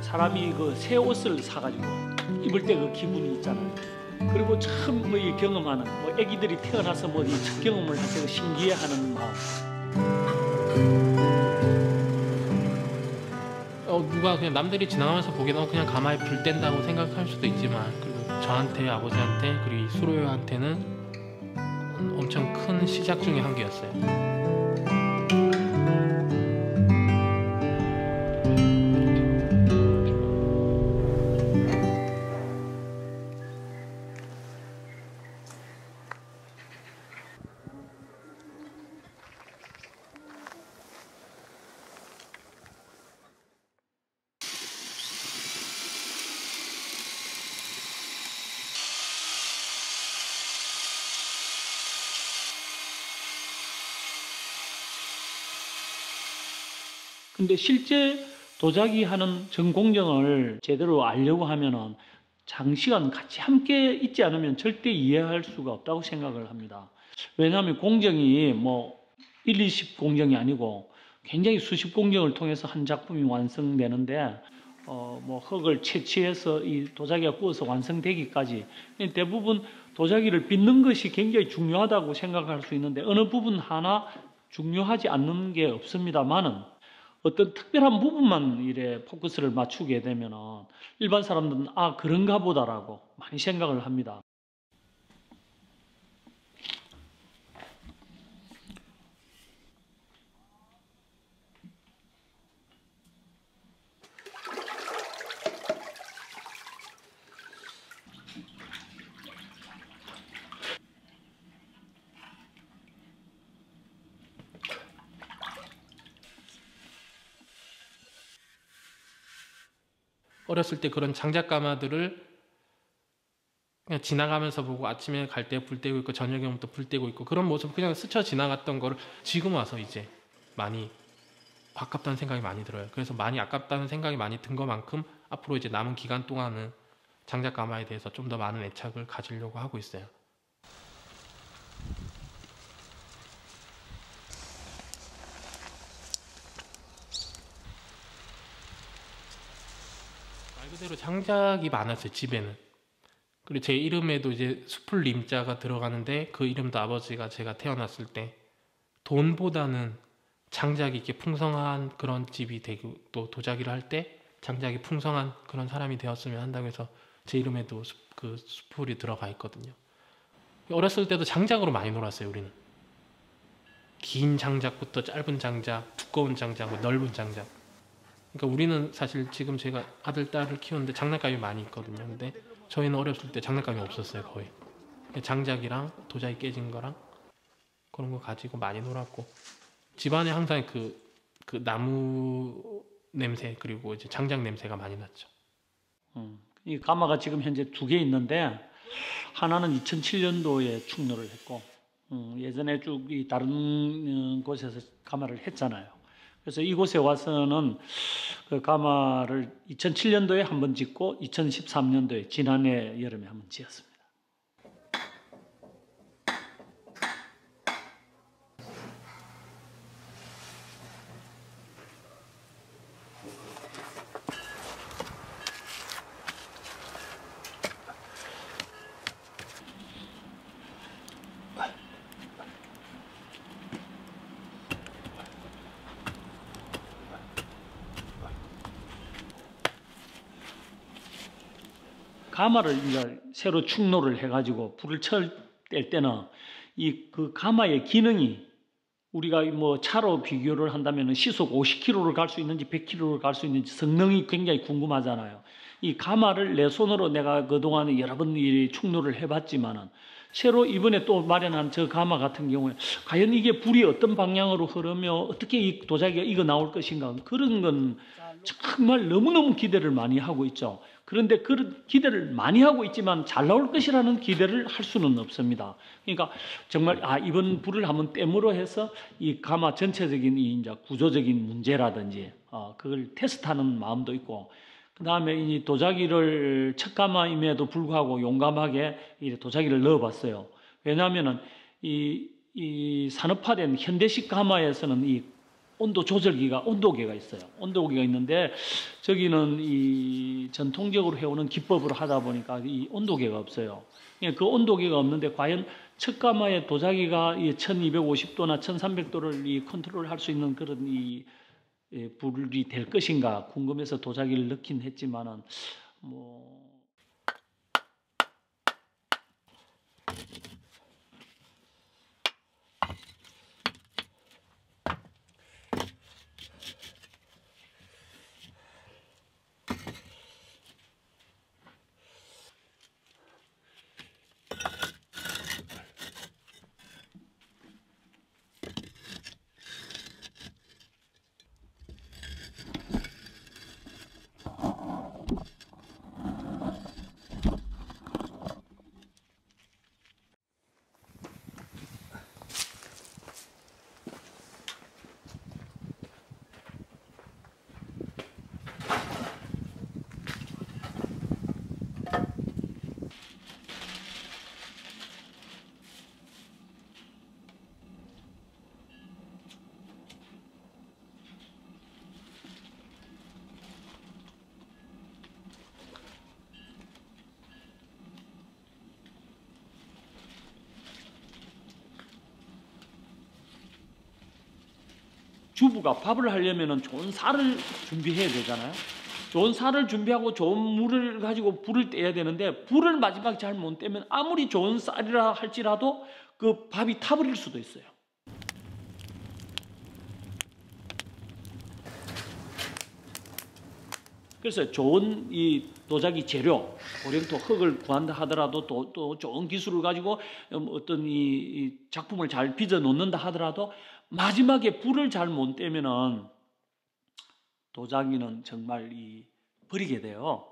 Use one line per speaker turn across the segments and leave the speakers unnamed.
사람이 그 새 옷을 사가지고 입을 때 그 기분이 있잖아요. 그리고 처음 뭐 이 경험하는 뭐 아기들이 태어나서 뭐 이 첫 경험을 할 때 신기해하는 마음.
누가 그냥 남들이 지나가면서 보기에는 그냥 가마에 불 뗀다고 생각할 수도 있지만, 그리고 저한테, 아버지한테, 그리고 수로요한테는 엄청 큰 시작 중에 한 개였어요.
근데 실제 도자기 하는 전공정을 제대로 알려고 하면은 장시간 같이 함께 있지 않으면 절대 이해할 수가 없다고 생각을 합니다. 왜냐하면 공정이 뭐 1, 20 공정이 아니고 굉장히 수십 공정을 통해서 한 작품이 완성되는데 뭐 흙을 채취해서 이 도자기가 구워서 완성되기까지 대부분 도자기를 빚는 것이 굉장히 중요하다고 생각할 수 있는데 어느 부분 하나 중요하지 않는 게 없습니다만은 어떤 특별한 부분만 이래 포커스를 맞추게 되면은 일반 사람들은 아 그런가 보다라고 많이 생각을 합니다.
어렸을 때 그런 장작가마들을 그냥 지나가면서 보고 아침에 갈 때 불 떼고 있고 저녁에 오면 또 불 떼고 있고 그런 모습 그냥 스쳐 지나갔던 거를 지금 와서 이제 많이 아깝다는 생각이 많이 들어요. 그래서 많이 아깝다는 생각이 많이 든 것만큼 앞으로 이제 남은 기간 동안은 장작가마에 대해서 좀 더 많은 애착을 가지려고 하고 있어요. 말 그대로 장작이 많았어요, 집에는. 그리고 제 이름에도 이제 숲을 림자가 들어가는데 그 이름도 아버지가 제가 태어났을 때 돈보다는 장작이 이렇게 풍성한 그런 집이 되고 또 도자기를 할 때 장작이 풍성한 그런 사람이 되었으면 한다고 해서 제 이름에도 그 숲풀이 들어가 있거든요. 어렸을 때도 장작으로 많이 놀았어요, 우리는. 긴 장작부터 짧은 장작, 두꺼운 장작, 넓은 장작. 그러니까 우리는 사실 지금 제가 아들, 딸을 키우는데 장난감이 많이 있거든요. 근데 저희는 어렸을 때 장난감이 없었어요, 거의. 장작이랑 도자기 깨진 거랑 그런 거 가지고 많이 놀았고 집안에 항상 그 나무 냄새 그리고 이제 장작 냄새가 많이 났죠.
이 가마가 지금 현재 2개 있는데 하나는 2007년도에 축로를 했고 예전에 쭉 이 다른 곳에서 가마를 했잖아요. 그래서 이곳에 와서는 그 가마를 2007년도에 한번 짓고 2013년도에 지난해 여름에 한번 지었습니다. 가마를 이제 새로 축로를 해가지고 불을 뗄 때는 그 가마의 기능이 우리가 뭐 차로 비교를 한다면 시속 50km를 갈 수 있는지 100km를 갈 수 있는지 성능이 굉장히 궁금하잖아요. 이 가마를 내 손으로 내가 그동안 여러 번 이 축로를 해봤지만은 새로 이번에 또 마련한 저 가마 같은 경우에 과연 이게 불이 어떤 방향으로 흐르며 어떻게 이 도자기가 익어 나올 것인가 그런 건 정말 너무너무 기대를 많이 하고 있죠. 그런데 그런 기대를 많이 하고 있지만 잘 나올 것이라는 기대를 할 수는 없습니다. 그러니까 정말 이번 불을 한번 땜으로 해서 이 가마 전체적인 이 이제 구조적인 문제라든지 그걸 테스트하는 마음도 있고 그 다음에 이 도자기를 첫 가마임에도 불구하고 용감하게 이 도자기를 넣어봤어요. 왜냐하면은 이 산업화된 현대식 가마에서는 이 온도 조절기가 온도계가 있어요. 온도계가 있는데 저기는 이 전통적으로 해오는 기법으로 하다 보니까 이 온도계가 없어요. 그 온도계가 없는데 과연 첫 가마의 도자기가 이 1250도나 1300도를 이 컨트롤할 수 있는 그런 이 불이 될 것인가 궁금해서 도자기를 넣긴 했지만은 뭐 주부가 밥을 하려면 좋은 쌀을 준비해야 되잖아요. 좋은 쌀을 준비하고 좋은 물을 가지고 불을 떼야 되는데 불을 마지막에 잘 못 떼면 아무리 좋은 쌀이라 할지라도 그 밥이 타버릴 수도 있어요. 그래서 좋은 이 도자기 재료, 고령토 흙을 구한다 하더라도 또 좋은 기술을 가지고 어떤 이 작품을 잘 빚어 놓는다 하더라도 마지막에 불을 잘 못 떼면은 도자기는 정말 버리게 돼요.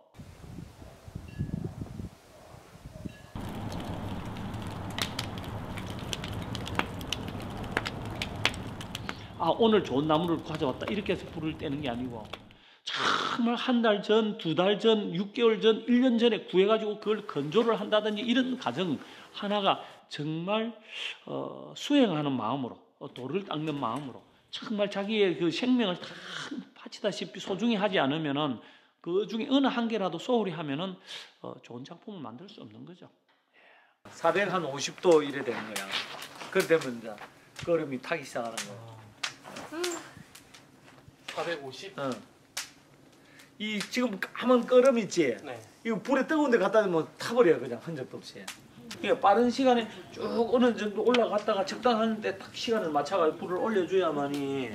오늘 좋은 나무를 가져왔다 이렇게 해서 불을 떼는 게 아니고 정말 한 달 전, 두 달 전, 6개월 전, 1년 전에 구해가지고 그걸 건조를 한다든지 이런 과정 하나가 정말 수행하는 마음으로 돌을 닦는 마음으로 정말 자기의 그 생명을 다 바치다시피 소중히 하지 않으면은 그 중에 어느 한 개라도 소홀히 하면은 좋은 작품을 만들 수 없는 거죠. 450도 이래 되는 거야. 그러면 이제 끓음이 타기 시작하는 거야.
450?
응. 이 지금 까만 끓음 있지?
네.
이거 불에 뜨거운 데 갖다 대면 타버려요. 그냥 흔적도 없이. 그러니까 빠른 시간에 쭉 어느 정도 올라갔다가 적당한 데 딱 시간을 맞춰서 불을 올려줘야만이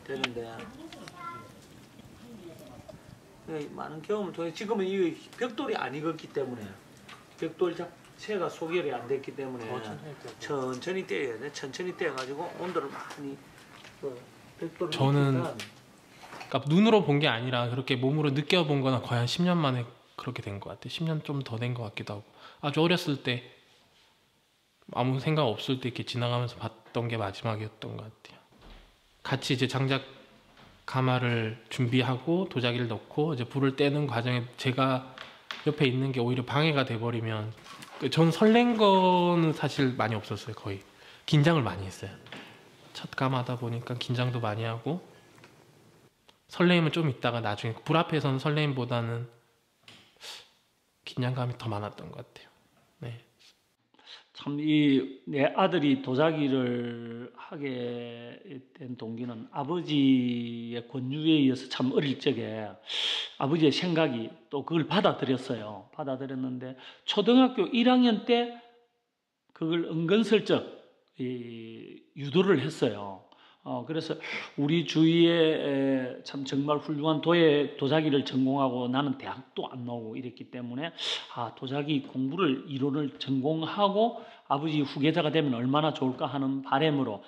되는데 많은 경험을 통해 지금은 이 벽돌이 안 익었기 때문에 벽돌 자체가 소결이 안 됐기 때문에 천천히 떼야 돼. 천천히 떼가지고 온도를 많이 벽돌을
저는
익히면
그러니까 눈으로 본 게 아니라 그렇게 몸으로 느껴본 거나 거의 한 10년 만에 그렇게 된 것 같아요. 10년 좀 더 된 것 같기도 하고 아주 어렸을 때 아무 생각 없을 때 이렇게 지나가면서 봤던 게 마지막이었던 것 같아요. 같이 이제 장작 가마를 준비하고 도자기를 넣고 이제 불을 떼는 과정에 제가 옆에 있는 게 오히려 방해가 돼버리면 전 설렌 거는 사실 많이 없었어요. 거의 긴장을 많이 했어요. 첫 가마다 보니까 긴장도 많이 하고 설레임은 좀 있다가 나중에 불 앞에서는 설레임보다는 긴장감이 더 많았던 것 같아요. 네.
참 내 아들이 도자기를 하게 된 동기는 아버지의 권유에 의해서 참 어릴 적에 아버지의 생각이 또 그걸 받아들였어요. 받아들였는데 초등학교 1학년 때 그걸 은근슬쩍 유도를 했어요. 그래서 우리 주위에 참 정말 훌륭한 도자기를 전공하고 나는 대학도 안 나오고 이랬기 때문에 도자기 공부를 이론을 전공하고 아버지 후계자가 되면 얼마나 좋을까 하는 바람으로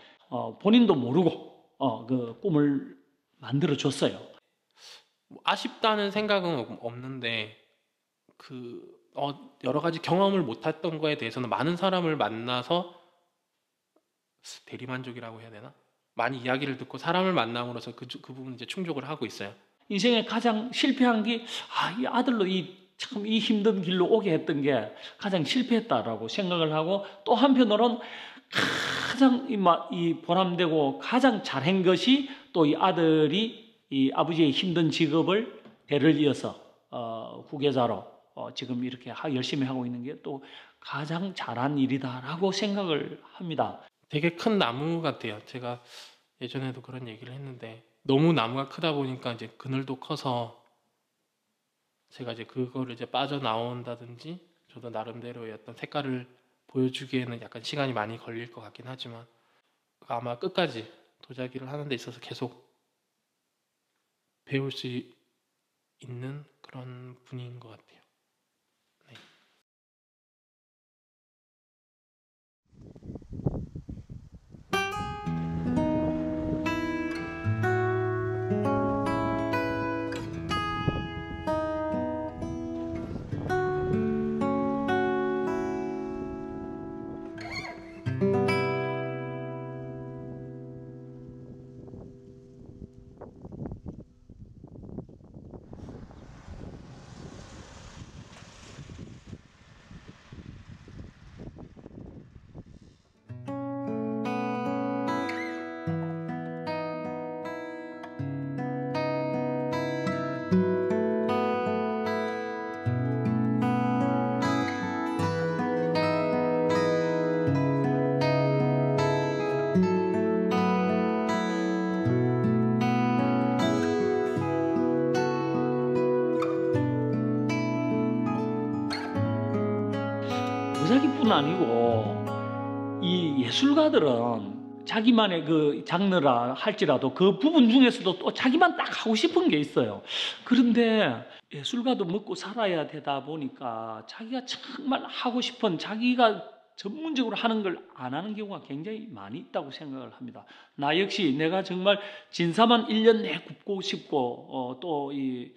본인도 모르고 그 꿈을 만들어 줬어요.
뭐 아쉽다는 생각은 없는데 여러 가지 경험을 못했던 거에 대해서는 많은 사람을 만나서 대리만족이라고 해야 되나? 많이 이야기를 듣고 사람을 만남으로써 그 부분 이제 충족을 하고 있어요.
인생에 가장 실패한 게 이 아들로 참 이 힘든 길로 오게 했던 게 가장 실패했다라고 생각을 하고 또 한편으로는 가장 이 보람되고 가장 잘한 것이 또 이 아들이 이 아버지의 힘든 직업을 대를 이어서 후계자로 지금 이렇게 열심히 하고 있는 게 또 가장 잘한 일이다라고 생각을 합니다.
되게 큰 나무 같아요. 제가 예전에도 그런 얘기를 했는데 너무 나무가 크다 보니까 이제 그늘도 커서 제가 이제 그거를 이제 빠져나온다든지 저도 나름대로의 어떤 색깔을 보여주기에는 약간 시간이 많이 걸릴 것 같긴 하지만 아마 끝까지 도자기를 하는 데 있어서 계속 배울 수 있는 그런 분인 것 같아요. 네.
도자기뿐 아니고 이 예술가들은 자기만의 그 장르라 할지라도 그 부분 중에서도 또 자기만 딱 하고 싶은 게 있어요. 그런데 예술가도 먹고 살아야 되다 보니까 자기가 정말 하고 싶은 자기가 전문적으로 하는 걸 안 하는 경우가 굉장히 많이 있다고 생각을 합니다. 나 역시 내가 정말 진사만 1년 내에 굽고 싶고 또 이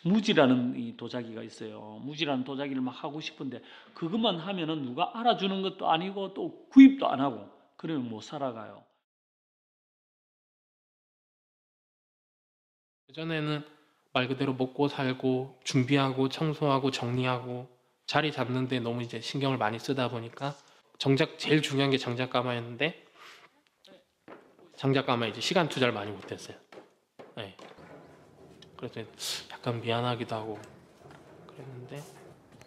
무지라는 이 도자기가 있어요. 무지라는 도자기를 막 하고 싶은데 그것만 하면은 누가 알아주는 것도 아니고 또 구입도 안 하고 그러면 못 살아가요.
예전에는 말 그대로 먹고 살고 준비하고 청소하고 정리하고 자리 잡는데 너무 이제 신경을 많이 쓰다 보니까 정작 제일 중요한 게 장작가마였는데 장작가마에 이제 시간 투자를 많이 못했어요. 네. 그래서 약간 미안하기도 하고 그랬는데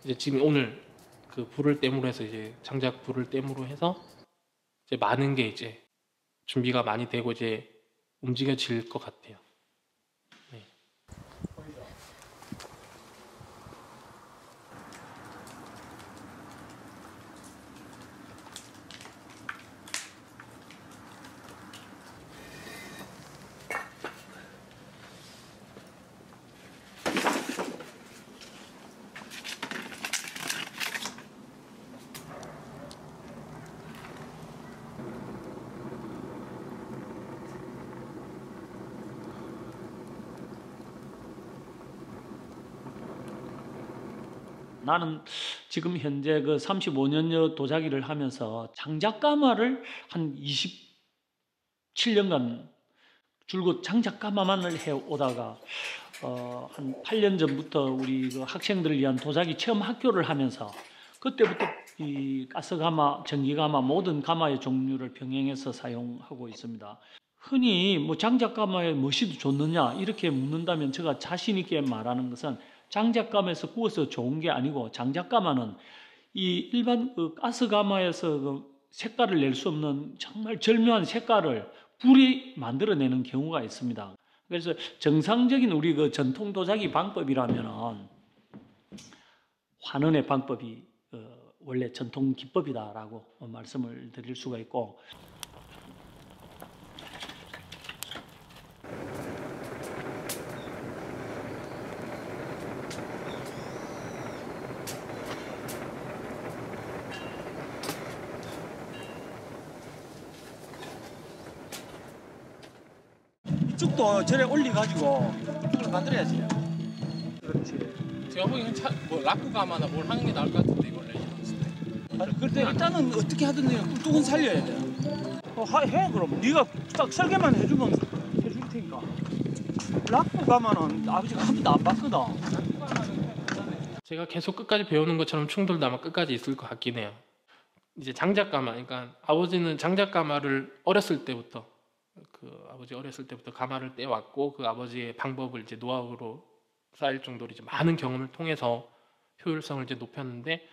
이제 지금 오늘 그 불을 땜으로 해서 이제 장작 불을 땜으로 해서 이제 많은 게 이제 준비가 많이 되고 이제 움직여질 것 같아요. 네.
나는 지금 현재 그 35년여 도자기를 하면서 장작가마를 한 27년간 줄곧 장작가마만을 해오다가 한 8년 전부터 우리 그 학생들을 위한 도자기 체험 학교를 하면서 그때부터 이 가스가마, 전기가마 모든 가마의 종류를 병행해서 사용하고 있습니다. 흔히 뭐 장작가마에 무엇이 좋느냐 이렇게 묻는다면 제가 자신 있게 말하는 것은 장작가마에서 구워서 좋은 게 아니고 장작가마는 이 일반 가스 가마에서 색깔을 낼 수 없는 정말 절묘한 색깔을 불이 만들어내는 경우가 있습니다. 그래서 정상적인 우리 전통 도자기 방법이라면은 환원의 방법이 원래 전통 기법이다라고 말씀을 드릴 수가 있고,
이쪽도 저래 올려가지고 이쪽으로 만들어야지.
그렇지.
제가 보기엔 뭐 락구 가마나 뭘 하는 게 나을 것 같은데 이걸 내셨을 때.
아니 그때 일단은 어떻게 하든 내가 꿀뚝은 살려야 돼. 해 그럼. 네가 딱 설계만 해주면 해줄 테니까. 락구 가면은 아버지가 한 번도 안 봤거든.
제가 계속 끝까지 배우는 것처럼 충돌도 아마 끝까지 있을 것 같긴 해요. 이제 장작 가마, 그러니까 아버지는 장작 가마를 어렸을 때부터 아버지 어렸을 때부터 가마를 떼왔고 그 아버지의 방법을 이제 노하우로 쌓일 정도로 이제 많은 경험을 통해서 효율성을 이제 높였는데,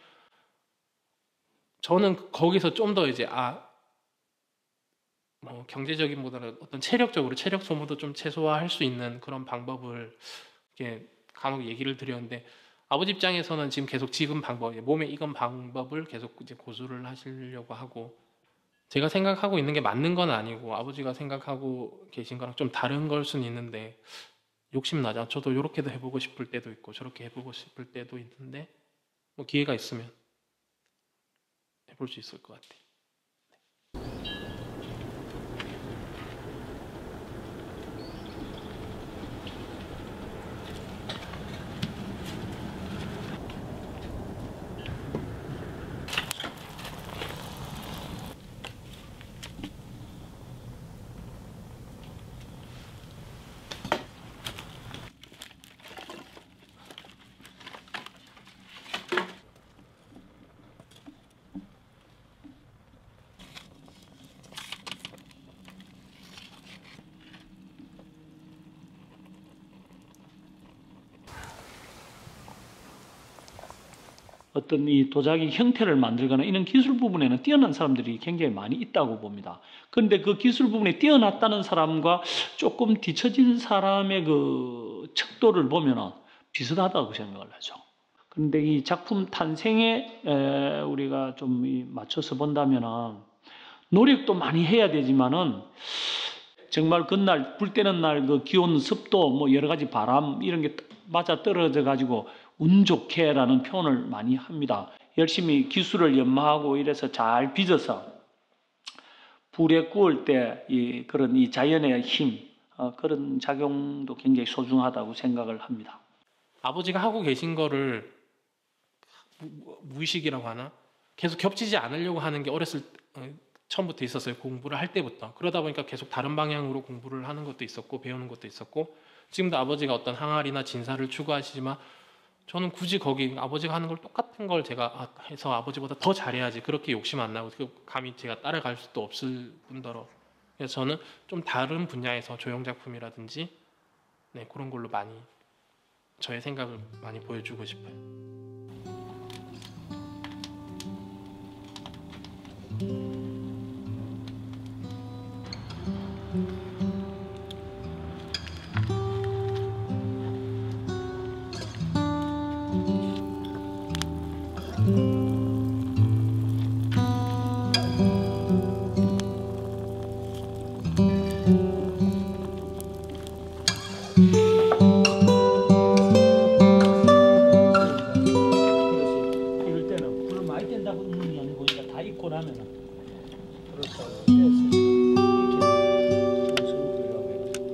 저는 거기서 좀 더 이제 뭐 경제적인보다는 어떤 체력적으로 체력 소모도 좀 최소화할 수 있는 그런 방법을 이렇게 간혹 얘기를 드렸는데, 아버지 입장에서는 지금 계속 지금 방법, 몸에 익은 방법을 계속 이제 고수를 하시려고 하고, 제가 생각하고 있는 게 맞는 건 아니고 아버지가 생각하고 계신 거랑 좀 다른 걸 수는 있는데, 욕심나죠. 저도 이렇게도 해보고 싶을 때도 있고 저렇게 해보고 싶을 때도 있는데, 뭐 기회가 있으면 해볼 수 있을 것 같아요.
어떤 이 도자기 형태를 만들거나 이런 기술 부분에는 뛰어난 사람들이 굉장히 많이 있다고 봅니다. 그런데 그 기술 부분에 뛰어났다는 사람과 조금 뒤처진 사람의 그 척도를 보면은 비슷하다고 생각을 하죠. 그런데 이 작품 탄생에 우리가 좀 맞춰서 본다면은 노력도 많이 해야 되지만은 정말 그날 불 때는 날 그 기온, 습도, 뭐 여러 가지 바람 이런 게 맞아 떨어져 가지고 운 좋게라는 표현을 많이 합니다. 열심히 기술을 연마하고 이래서 잘 빚어서 불에 구울 때 그런 이 자연의 힘, 그런 작용도 굉장히 소중하다고 생각을 합니다.
아버지가 하고 계신 거를 무의식이라고 하나? 계속 겹치지 않으려고 하는 게 처음부터 있었어요. 공부를 할 때부터. 그러다 보니까 계속 다른 방향으로 공부를 하는 것도 있었고 배우는 것도 있었고, 지금도 아버지가 어떤 항아리나 진사를 추구하시지만 저는 굳이 거기 아버지가 하는 걸 똑같은 걸 제가 해서 아버지보다 더 잘해야지, 그렇게 욕심 안 나고 감히 제가 따라갈 수도 없을 뿐더러, 그래서 저는 좀 다른 분야에서 조형작품이라든지 그런 걸로 많이 저의 생각을 많이 보여주고 싶어요.
이럴 때는 불을 많이 뗀다고 있는 게 아니고 그러니까 다 익고 나면은 그렇다고 해서 이렇게 정성들이라고 해가지고.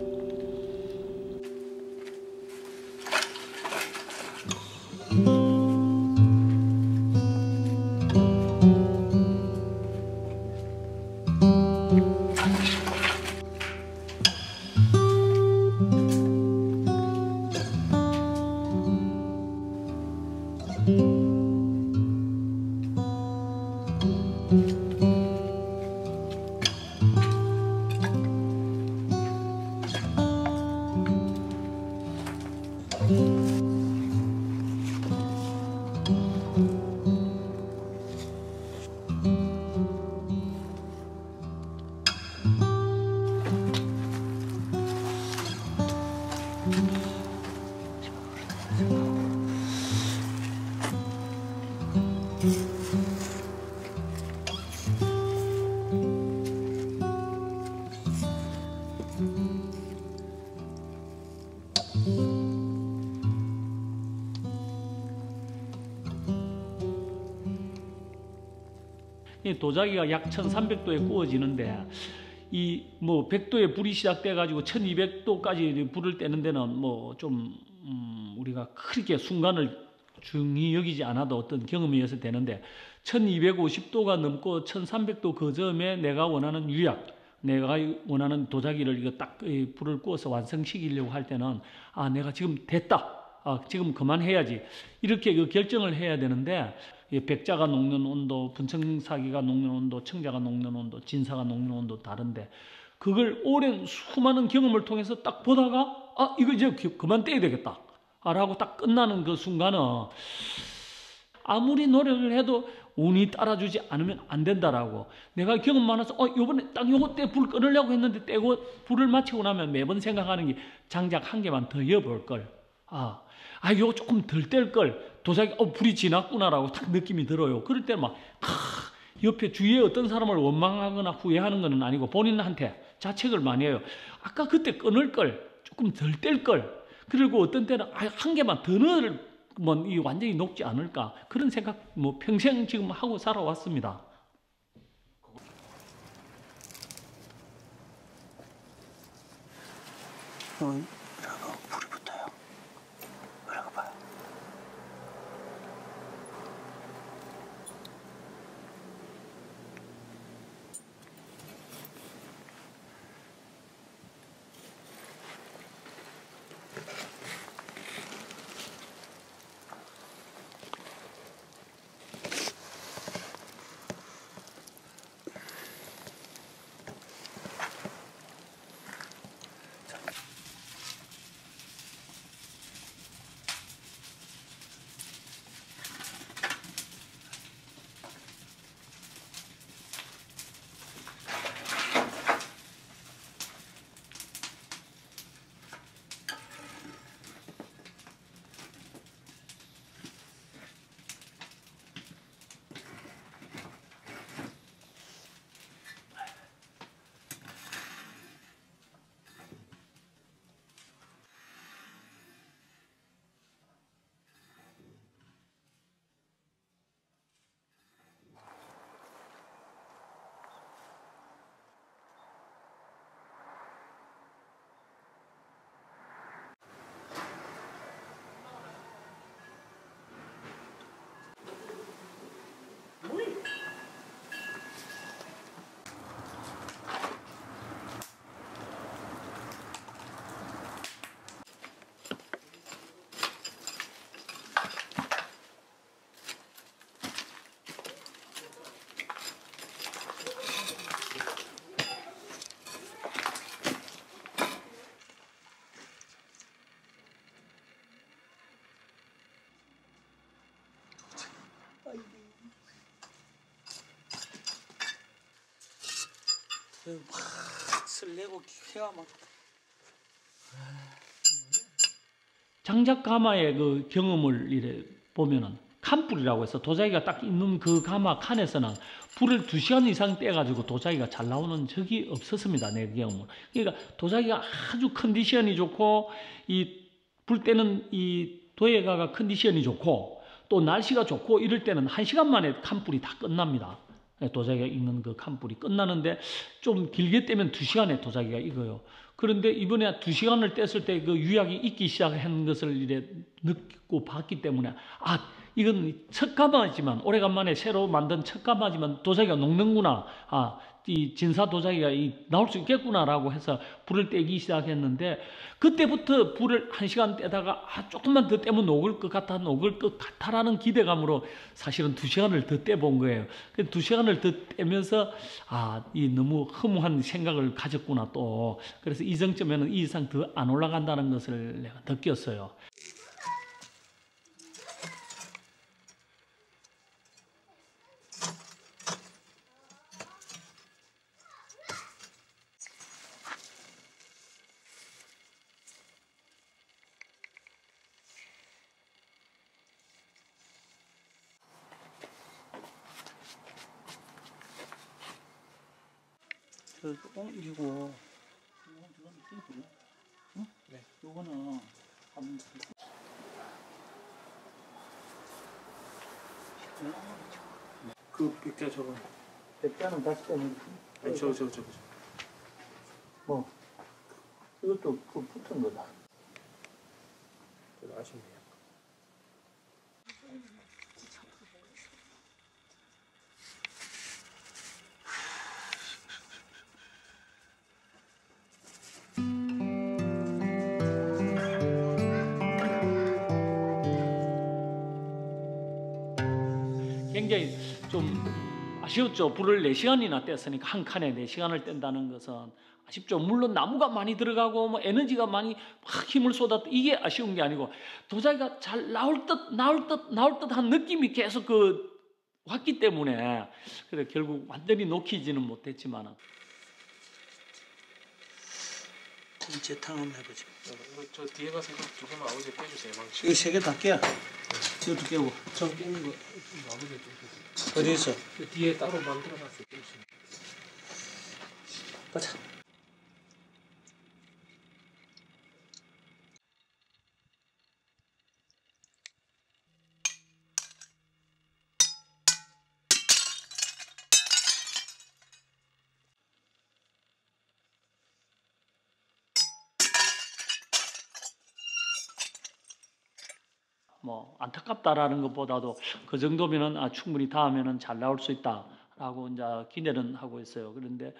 이 도자기가 약 1300도에 구워지는데 이 뭐 100도에 불이 시작돼 가지고 1200도까지 불을 떼는 데는 뭐 좀 우리가 그렇게 순간을 중히 여기지 않아도 어떤 경험이어서 되는데 1250도가 넘고 1300도 그 점에 내가 원하는 유약, 내가 원하는 도자기를 이거 딱 불을 구워서 완성시키려고 할 때는 아 내가 지금 됐다. 아, 지금 그만해야지. 이렇게 그 결정을 해야 되는데 백자가 녹는 온도, 분청사기가 녹는 온도, 청자가 녹는 온도, 진사가 녹는 온도 다른데 그걸 오랜 수많은 경험을 통해서 딱 보다가 아 이거 이제 그만 떼야 되겠다. 라고 딱 끝나는 그 순간은 아무리 노력을 해도 운이 따라주지 않으면 안 된다라고 내가 경험 많아서 요번에 딱 요거 때 불 끊으려고 했는데 떼고 불을 마치고 나면 매번 생각하는 게 장작 한 개만 더 여볼 걸. 요거 조금 덜 뗄 걸. 도자기 불이 지났구나라고 딱 느낌이 들어요. 그럴 때는 막 옆에 주위에 어떤 사람을 원망하거나 후회하는 건 아니고 본인한테 자책을 많이 해요. 아까 그때 끊을 걸 조금 덜 뗄 걸. 그리고 어떤 때는 한 개만 더 넣을 이 완전히 녹지 않을까 그런 생각 뭐 평생 지금 하고 살아왔습니다.
이러고 불이 붙어요. 이러고 봐요. 막 설레고 기가 막.
장작 가마의 그 경험을 이래 보면은 칸불이라고 해서 도자기가 딱 있는 그 가마 칸에서는 불을 2시간 이상 떼가지고 도자기가 잘 나오는 적이 없었습니다. 내 경험은. 그러니까 도자기가 아주 컨디션이 좋고 이 불 때는 이 도예가가 컨디션이 좋고 또 날씨가 좋고 이럴 때는 1시간 만에 칸불이 다 끝납니다. 도자기가 익는 그 칸불이 끝나는데 좀 길게 떼면 2시간에 도자기가 익어요. 그런데 이번에 2시간을 뗐을 때 그 유약이 익기 시작한 것을 이래 느끼고 봤기 때문에 이건 척가마지만 오래간만에 새로 만든 척가마지만 도자기가 녹는구나. 이 진사 도자기가 나올 수 있겠구나라고 해서 불을 떼기 시작했는데 그때부터 불을 1시간 떼다가 조금만 더 떼면 녹을 것 같다라는 기대감으로 사실은 2시간을 더 떼본 거예요. 2시간을 더 떼면서 이 너무 허무한 생각을 가졌구나 또. 그래서 이 정점에는 이 이상 더 안 올라간다는 것을 내가 느꼈어요. 이거 네. 요거는
그 백자 저거
백자는 다시 빼면.
아니 저.
뭐 이것도 그 붙은 거다.
아쉽네요.
굉장히 좀 아쉬웠죠. 불을 4시간이나 뗐으니까 한 칸에 4시간을 뗀다는 것은 아쉽죠. 물론 나무가 많이 들어가고 뭐 에너지가 많이 막 힘을 쏟았 이게 아쉬운 게 아니고 도자기가 잘 나올 듯한 느낌이 계속 왔기 때문에 그래 결국 완전히 녹히지는 못했지만
재탕 한번 해보죠.
저 뒤에 가서 이거 두 개만 아버지 빼주세요. 망치.
이거 3개 다 깨. 이것도 깨고.
저 깨는 거 아버지 빼주세요.
어디 있어?
뒤에 따로 만들어놨어요. 빼주세요.
가자.
뭐 안타깝다라는 것보다도 그 정도면은 충분히 다음에는 잘 나올 수 있다라고 이제 기대는 하고 있어요. 그런데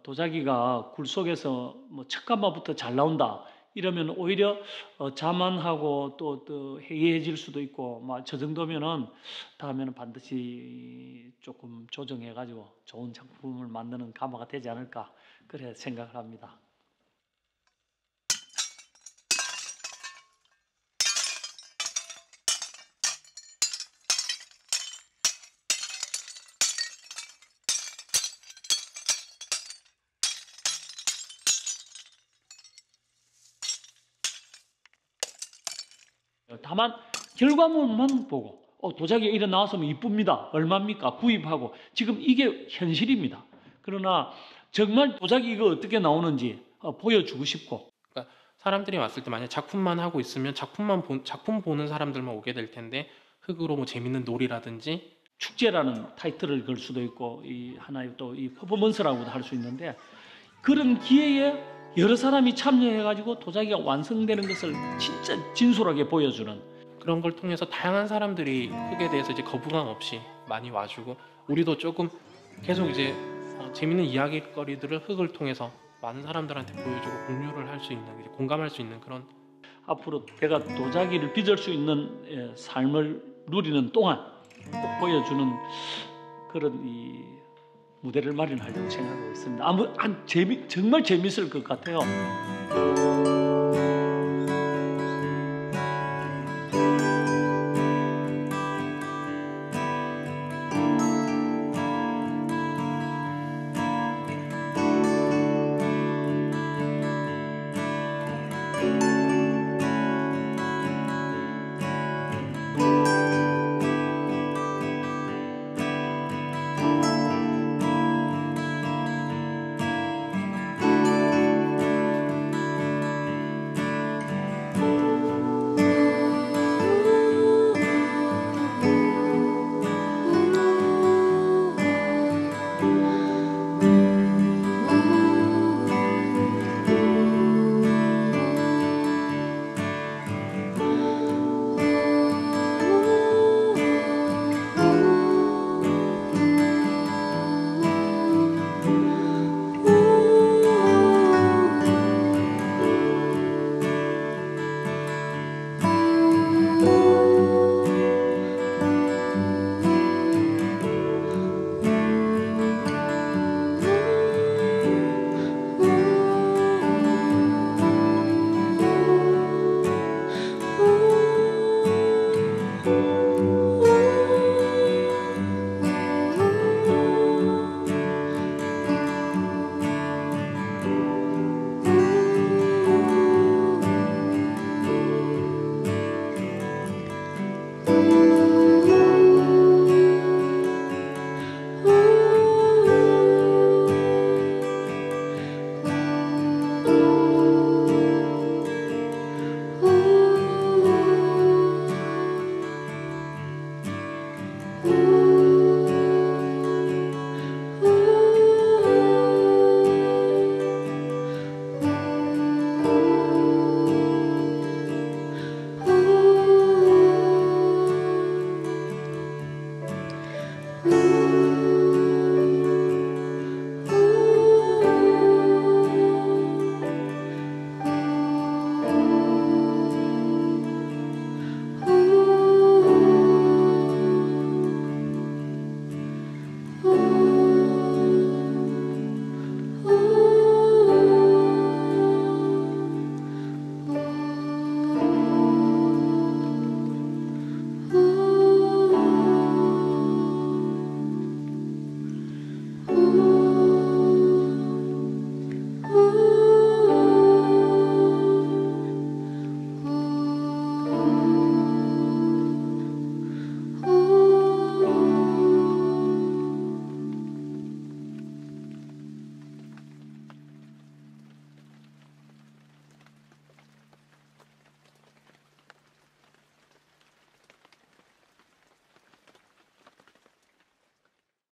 도자기가 굴 속에서 뭐 척감마부터 잘 나온다 이러면 오히려 자만하고 또 해이해질 수도 있고 뭐 저 정도면은 다음에는 반드시 조금 조정해 가지고 좋은 작품을 만드는 가마가 되지 않을까 그래 생각을 합니다. 다만 결과물만 보고 도자기가 이래 나왔으면 이쁩니다. 얼마입니까? 구입하고 지금 이게 현실입니다. 그러나 정말 도자기 이거 어떻게 나오는지 보여주고 싶고
그러니까 사람들이 왔을 때 만약 작품만 하고 있으면 작품 보는 사람들만 오게 될 텐데 흙으로 뭐 재밌는 놀이라든지
축제라는 타이틀을 걸 수도 있고 이 하나의 또 이 퍼포먼스라고도 할 수 있는데 그런 기회에 여러 사람이 참여해가지고 도자기가 완성되는 것을 진짜 진솔하게 보여주는
그런 걸 통해서 다양한 사람들이 흙에 대해서 이제 거부감 없이 많이 와주고 우리도 조금 계속 이제 재밌는 이야기거리들을 흙을 통해서 많은 사람들한테 보여주고 공유를 할 수 있는 이제 공감할 수 있는 그런
앞으로 내가 도자기를 빚을 수 있는 삶을 누리는 동안 꼭 보여주는 그런 이 무대를 마련하려고 생각하고 있습니다. 정말 재밌을 것 같아요.